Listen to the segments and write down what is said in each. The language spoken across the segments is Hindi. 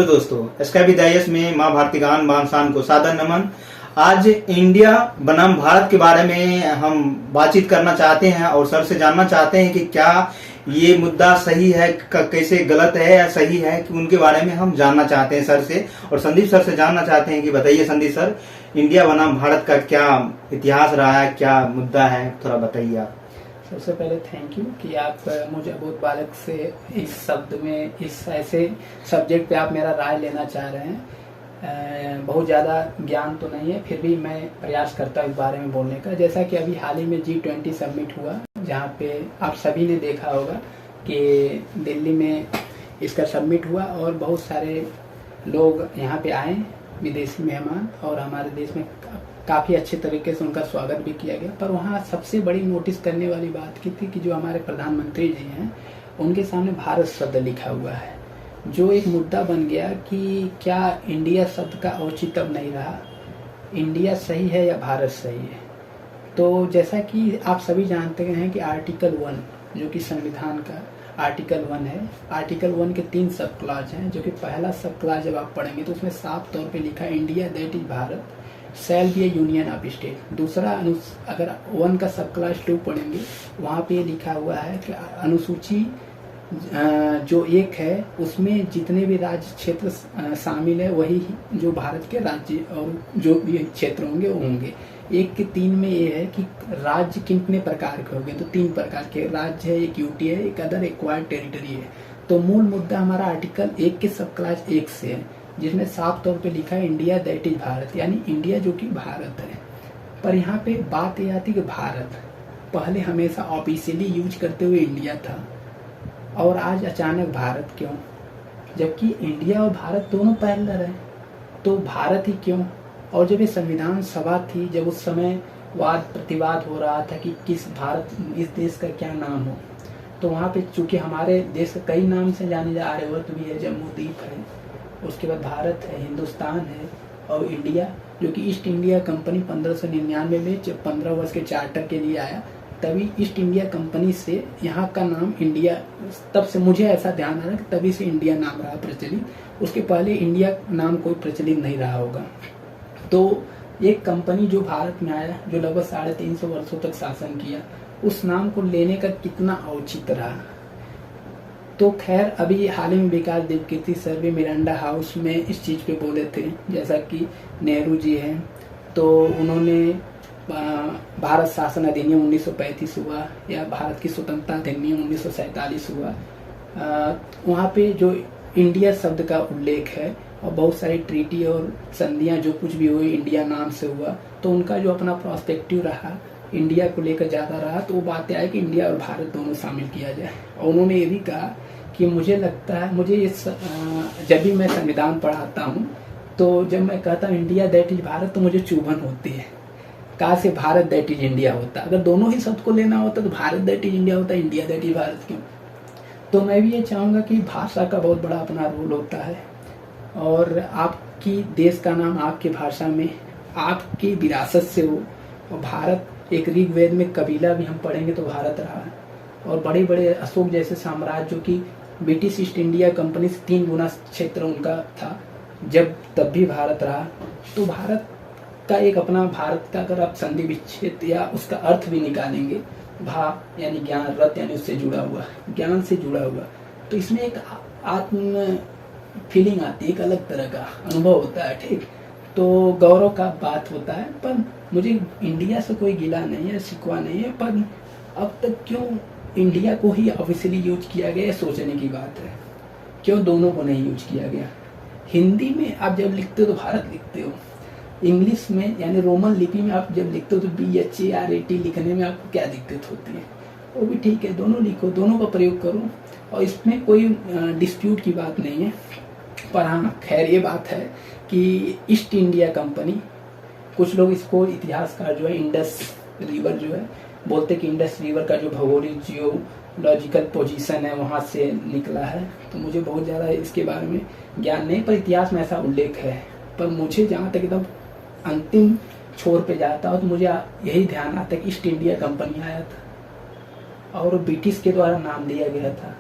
तो दोस्तों स्काई विदायस में माँ भारती गान बांसान को सादर नमन। आज इंडिया बनाम भारत के बारे में हम बातचीत करना चाहते हैं और सर से जानना चाहते हैं कि क्या ये मुद्दा सही है, कैसे गलत है या सही है, कि उनके बारे में हम जानना चाहते हैं सर से। और संदीप सर से जानना चाहते हैं कि बताइए संदीप सर, इंडिया बनाम भारत का क्या इतिहास रहा है, क्या मुद्दा है, थोड़ा बताइए आप। सबसे पहले थैंक यू कि आप मुझे बहुत बालक से इस शब्द में, इस ऐसे सब्जेक्ट पे आप मेरा राय लेना चाह रहे हैं। बहुत ज़्यादा ज्ञान तो नहीं है, फिर भी मैं प्रयास करता हूँ इस बारे में बोलने का। जैसा कि अभी हाल ही में G20 समिट हुआ, जहाँ पे आप सभी ने देखा होगा कि दिल्ली में इसका समिट हुआ और बहुत सारे लोग यहाँ पे आए, विदेशी मेहमान, और हमारे देश में काफ़ी अच्छे तरीके से उनका स्वागत भी किया गया। पर वहाँ सबसे बड़ी नोटिस करने वाली बात की थी कि जो हमारे प्रधानमंत्री जी हैं उनके सामने भारत शब्द लिखा हुआ है, जो एक मुद्दा बन गया कि क्या इंडिया शब्द का औचित्य अब नहीं रहा, इंडिया सही है या भारत सही है। तो जैसा कि आप सभी जानते हैं कि आर्टिकल 1 जो कि संविधान का आर्टिकल 1 है, आर्टिकल 1 के 3 सब क्लॉज हैं, जो कि पहला सब क्लॉज जब आप पढ़ेंगे तो उसमें साफ तौर पे लिखा है India that is Bharat shall be A union of state. दूसरा अगर 1 का सब क्लास 2 पढ़ेंगे वहाँ पे लिखा हुआ है कि अनुसूची जो 1 है उसमें जितने भी राज्य क्षेत्र शामिल है वही जो भारत के राज्य और जो भी क्षेत्र होंगे वो होंगे। 1 के 3 में ये है कि राज्य कितने प्रकार के होंगे, तो 3 प्रकार के राज्य है, एक यूटी है, एक अदर एक्वायर्ड टेरिटरी है। तो मूल मुद्दा हमारा आर्टिकल 1 के सब क्लास 1 से है, जिसमें साफ तौर पे लिखा है इंडिया दैट इज भारत, यानी इंडिया जो कि भारत है। पर यहाँ पे बात ये आती कि भारत पहले हमेशा ऑफिशियली यूज करते हुए इंडिया था और आज अचानक भारत क्यों, जबकि इंडिया और भारत दोनों पैरेलल है, तो भारत ही क्यों। और जब ये संविधान सभा थी, जब उस समय वाद प्रतिवाद हो रहा था कि किस भारत, इस देश का क्या नाम हो, तो वहाँ पे चूंकि हमारे देश कई नाम से जाने जा रहे, आर्यभट्ट भी है, जम्मूद्वीप है, उसके बाद भारत है, हिंदुस्तान है, और इंडिया जो कि ईस्ट इंडिया कंपनी 1599 में जब 15 वर्ष के चार्टर के लिए आया, तभी ईस्ट इंडिया कंपनी से यहाँ का नाम इंडिया, तब से मुझे ऐसा ध्यान आ रहा है कि तभी से इंडिया नाम रहा प्रचलित। उसके पहले इंडिया नाम कोई प्रचलित नहीं रहा होगा। तो एक कंपनी जो भारत में आया, जो लगभग 350 वर्षों तक शासन किया, उस नाम को लेने का कितना औचित्य रहा। तो खैर अभी हाल ही में विकास देवकीर्ति सर भी मिरांडा हाउस में इस चीज़ पे बोले थे, जैसा कि नेहरू जी हैं, तो उन्होंने भारत शासन अधिनियम 1935 हुआ या भारत की स्वतंत्रता अधिनियम 1947 हुआ, वहाँ पे जो इंडिया शब्द का उल्लेख है और बहुत सारी ट्रीटी और संधियाँ जो कुछ भी हुई इंडिया नाम से हुआ, तो उनका जो अपना प्रोस्पेक्टिव रहा इंडिया को लेकर ज़्यादा रहा, तो वो बातें आए कि इंडिया और भारत दोनों शामिल किया जाए। और उन्होंने ये भी कहा कि मुझे लगता है, मुझे इस जब भी मैं संविधान पढ़ाता हूँ तो जब मैं कहता हूँ इंडिया दैट इज भारत, तो मुझे चुभन होती है, कहा से भारत दैट इज इंडिया होता। अगर दोनों ही शब्द को लेना होता तो भारत दैट इज इंडिया होता, इंडिया दैट इज भारत क्यों। तो मैं भी ये चाहूँगा कि भाषा का बहुत बड़ा अपना रोल होता है, और आपकी देश का नाम आपकी भाषा में आपकी विरासत से हो। और भारत एक ऋग्वेद में कबीला भी हम पढ़ेंगे तो भारत रहा है, और बड़े बड़े अशोक जैसे साम्राज्य जो कि ब्रिटिश ईस्ट इंडिया कंपनी से 3 गुना क्षेत्र उनका था, जब तब भी भारत रहा। तो भारत का एक अपना, भारत का अगर आप संधि विच्छेद या उसका अर्थ भी निकालेंगे, भा यानी ज्ञान, रत यानी उससे जुड़ा हुआ, ज्ञान से जुड़ा हुआ, तो इसमें एक आत्म फीलिंग आती है, एक अलग तरह का अनुभव होता है, ठीक। तो गौरव का बात होता है। पर मुझे इंडिया से कोई गिला नहीं है, शिकवा नहीं है, पर अब तक क्यों इंडिया को ही ऑफिशियली यूज किया गया, सोचने की बात है। क्यों दोनों को नहीं यूज किया गया। हिंदी में आप जब लिखते हो तो भारत लिखते हो, इंग्लिश में यानी रोमन लिपि में आप जब लिखते हो तो BHARAT लिखने में आपको क्या दिक्कत होती है। वो भी ठीक है, दोनों लिखो, दोनों का प्रयोग करो, और इसमें कोई डिस्प्यूट की बात नहीं है। पर हाँ, खैर ये बात है कि ईस्ट इंडिया कंपनी, कुछ लोग इसको इतिहासकार जो है इंडस रिवर जो है बोलते कि इंडस रिवर का जो भौगोलिक जियोलॉजिकल पोजीशन है वहाँ से निकला है। तो मुझे बहुत ज़्यादा इसके बारे में ज्ञान नहीं, पर इतिहास में ऐसा उल्लेख है। पर मुझे जहाँ तक एकदम अंतिम छोर पे जाता हो तो मुझे यही ध्यान आता है कि ईस्ट इंडिया कंपनी आया था और ब्रिटिश के द्वारा नाम दिया गया था।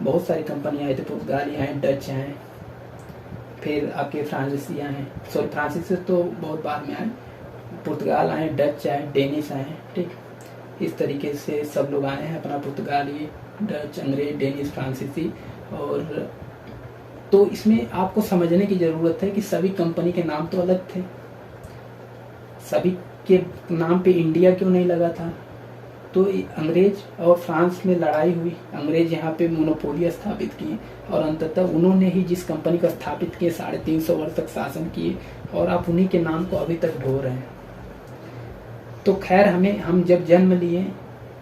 बहुत सारी कंपनियाँ आई थी, पुर्तगाली हैं, डच हैं, फिर आपके फ्रांसीसी आए, सॉरी फ्रांसीसी तो बहुत बाद में आए, पुर्तगाल आए, डच आए, डेनिश आए, ठीक। इस तरीके से सब लोग आए हैं, अपना पुर्तगाली, डच, अंग्रेज, डेनिश, फ्रांसीसी। और तो इसमें आपको समझने की ज़रूरत है कि सभी कंपनी के नाम तो अलग थे, सभी के नाम पे इंडिया क्यों नहीं लगा था। तो अंग्रेज और फ्रांस में लड़ाई हुई, अंग्रेज यहाँ पे मोनोपोली स्थापित किए और अंततः उन्होंने ही जिस कंपनी को स्थापित किए 350 वर्ष तक शासन किए, और आप उन्हीं के नाम को अभी तक ढो रहे हैं। तो खैर हम जब जन्म लिए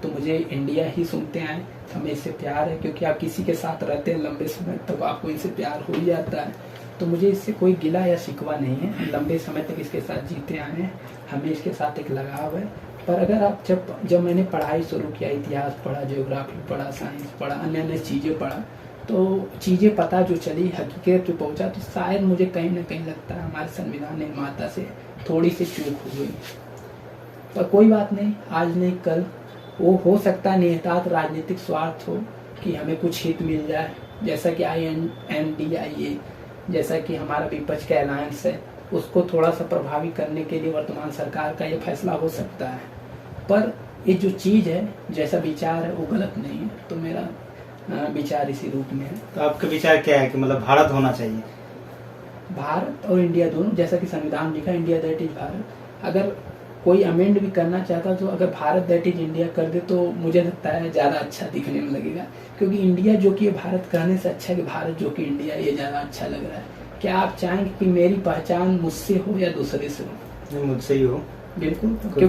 तो मुझे इंडिया ही सुनते आए, हमें इससे प्यार है, क्योंकि आप किसी के साथ रहते हैं लंबे समय तक तो आपको इससे प्यार हो ही जाता है। तो मुझे इससे कोई गिला या शिकवा नहीं है, लंबे समय तक इसके साथ जीते आए हैं, हमें इसके साथ एक लगाव है। पर अगर आप जब मैंने पढ़ाई शुरू किया, इतिहास पढ़ा, ज्योग्राफी पढ़ा, साइंस पढ़ा, अन्य चीज़ें पढ़ा, तो चीज़ें पता जो चली, हकीकत पे पहुँचा, तो शायद मुझे कहीं ना कहीं लगता है हमारे संविधान निर्माता से थोड़ी सी चूक हो गई। पर कोई बात नहीं, आज नहीं कल वो हो सकता है निहितार्थ राजनीतिक स्वार्थ हो कि हमें कुछ हित मिल जाए, जैसा कि INDIA, जैसा कि हमारा विपक्ष का अलायंस है, उसको थोड़ा सा प्रभावी करने के लिए वर्तमान सरकार का ये फैसला हो सकता है। पर ये जो चीज़ है, जैसा विचार है, वो गलत नहीं है। तो मेरा विचार इसी रूप में है। तो आपका विचार क्या है कि मतलब भारत होना चाहिए? भारत और इंडिया दोनों, जैसा कि संविधान लिखा, इंडिया दैट इज भारत। अगर कोई अमेंड भी करना चाहता तो अगर भारत दैट इज इंडिया कर दे तो मुझे लगता है ज़्यादा अच्छा दिखने में लगेगा, क्योंकि इंडिया जो कि भारत कहने से अच्छा कि भारत जो कि इंडिया, ये ज़्यादा अच्छा लग रहा है। क्या आप चाहेंगे कि मेरी पहचान मुझसे हो या दूसरे से हो? मुझसे ही हो। बिल्कुल, क्योंकि